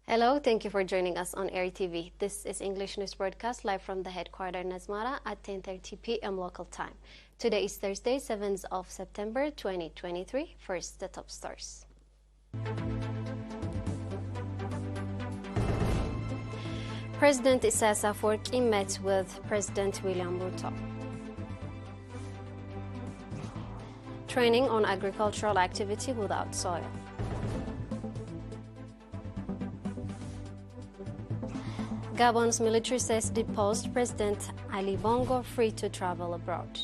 Hello, thank you for joining us on ERi-TV. This is English News Broadcast live from the headquarters in Asmara at 10:30 p.m. local time. Today is Thursday, 7th of September 2023. First, the top stories. President Isaias Afwerki met with President William Ruto. Training on agricultural activity without soil. Gabon's military says deposed President Ali Bongo free to travel abroad.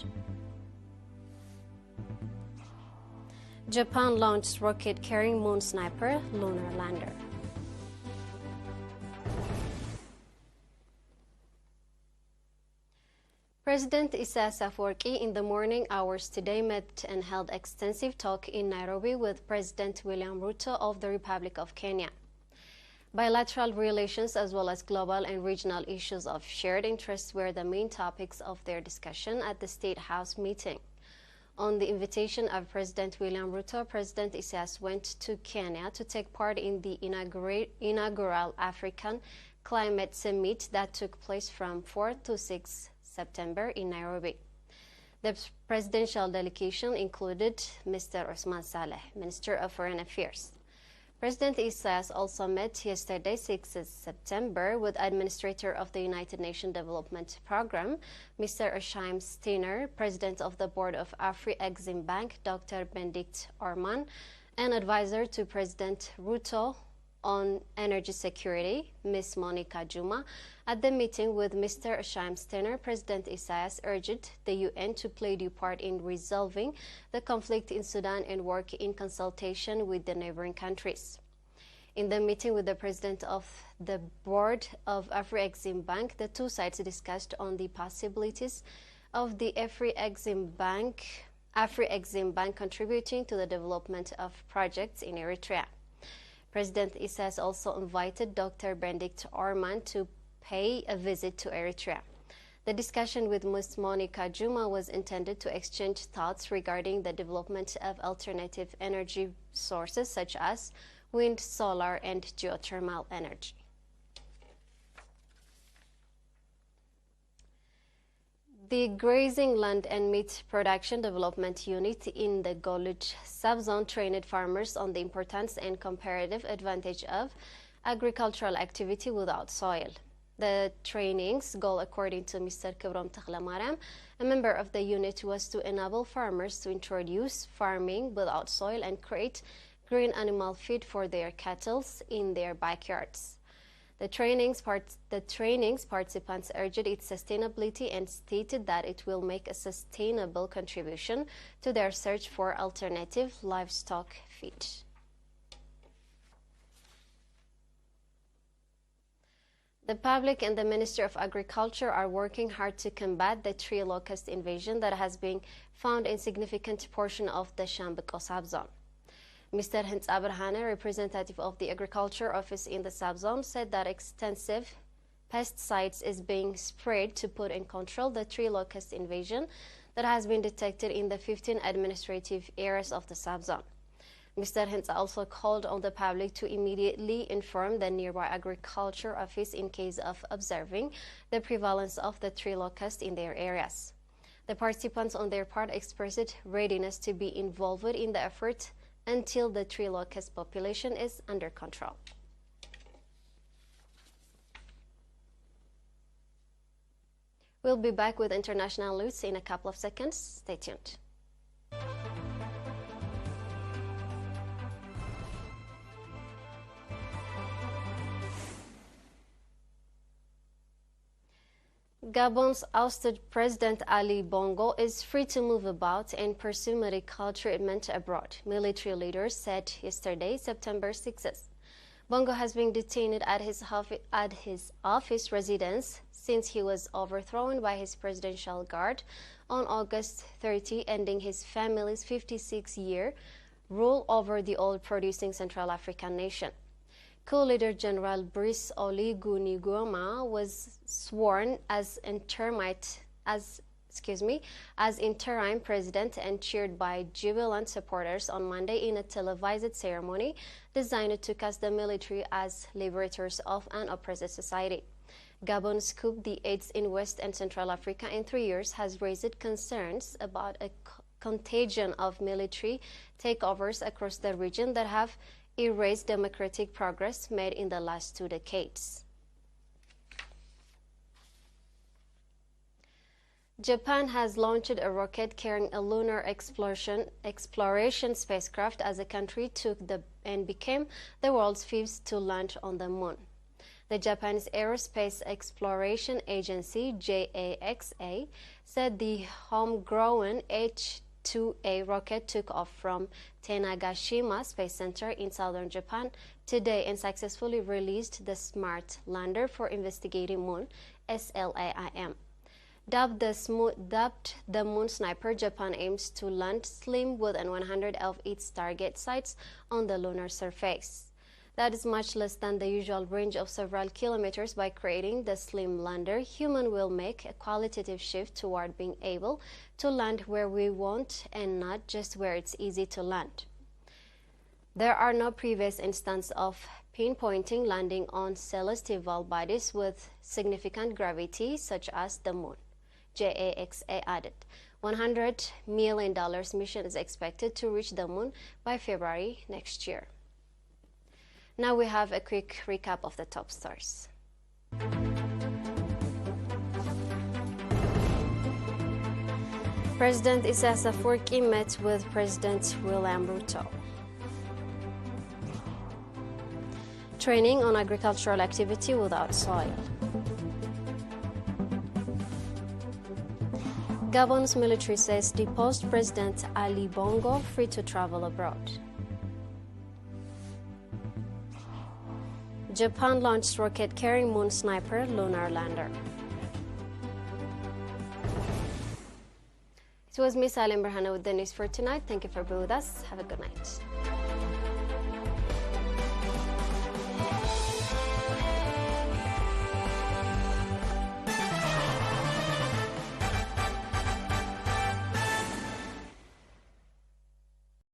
Japan launched rocket-carrying moon sniper lunar lander. President Isaias Afwerki in the morning hours today met and held extensive talk in Nairobi with President William Ruto of the Republic of Kenya. Bilateral relations as well as global and regional issues of shared interest were the main topics of their discussion at the State House meeting. On the invitation of President William Ruto, President Isaias went to Kenya to take part in the inaugural African Climate Summit that took place from 4 to 6 September in Nairobi. The presidential delegation included Mr. Osman Saleh, Minister of Foreign Affairs. President Isaias also met yesterday, 6 September, with Administrator of the United Nations Development Program, Mr. Ashim Steiner, President of the Board of ERi-TV Bank, Dr. Benedict Orman, and Advisor to President Ruto on Energy Security, Ms. Monica Juma. At the meeting with Mr. Ashim Steiner, President Isaias urged the UN to play due part in resolving the conflict in Sudan and work in consultation with the neighboring countries. In the meeting with the President of the Board of ERi-TV Bank, the two sides discussed on the possibilities of the ERi-TV Bank contributing to the development of projects in Eritrea. President Isaias also invited Dr. Benedict Orman to pay a visit to Eritrea. The discussion with Ms. Monica Juma was intended to exchange thoughts regarding the development of alternative energy sources such as wind, solar, and geothermal energy. The Grazing Land and Meat Production Development Unit in the Goluj subzone trained farmers on the importance and comparative advantage of agricultural activity without soil. The training's goal, according to Mr. Kibrom Takhlamaram, a member of the unit, was to enable farmers to introduce farming without soil and create green animal feed for their cattle in their backyards. The training's participants urged its sustainability and stated that it will make a sustainable contribution to their search for alternative livestock feed. The public and the Minister of Agriculture are working hard to combat the tree locust invasion that has been found in significant portion of the Shambiko subzone. Mr. Hintz Abrahane, representative of the Agriculture Office in the subzone, said that extensive pesticides is being sprayed to put in control the tree locust invasion that has been detected in the 15 administrative areas of the subzone. Mr. Hintz also called on the public to immediately inform the nearby Agriculture Office in case of observing the prevalence of the tree locust in their areas. The participants on their part expressed readiness to be involved in the effort until the tree locust population is under control. We'll be back with international news in a couple of seconds. Stay tuned. Gabon's ousted President Ali Bongo is free to move about and pursue medical treatment abroad, military leaders said yesterday, September 6th. Bongo has been detained at his office residence since he was overthrown by his presidential guard on August 30, ending his family's 56-year rule over the oil-producing Central African nation. Co-leader General Brice Oligui Nguema was sworn as as interim president and cheered by jubilant supporters on Monday in a televised ceremony designed to cast the military as liberators of an oppressed society. Gabon's coup, the eighth in West and Central Africa in 3 years, has raised concerns about a contagion of military takeovers across the region that have erased democratic progress made in the last 2 decades. Japan has launched a rocket carrying a lunar exploration spacecraft as the country and became the world's fifth to land on the moon. The Japanese Aerospace Exploration Agency, JAXA, said the homegrown H-2A rocket took off from Tanegashima Space Center in southern Japan today and successfully released the Smart Lander for Investigating Moon, SLAIM. Dubbed the Moon Sniper, Japan aims to land SLIM within 100 of its target sites on the lunar surface. That is much less than the usual range of several kilometers. By creating the SLIM lander, human will make a qualitative shift toward being able to land where we want and not just where it's easy to land. There are no previous instances of pinpointing landing on celestial bodies with significant gravity such as the moon, JAXA added. $100 million mission is expected to reach the moon by February next year. Now we have a quick recap of the top stories. President Isaias Afwerki met with President William Ruto. Training on agricultural activity without soil. Gabon's military says deposed President Ali Bongo free to travel abroad. Japan launched rocket-carrying Moon Sniper lunar lander. It was Miss Alim Berhana with the news for tonight. Thank you for being with us. Have a good night.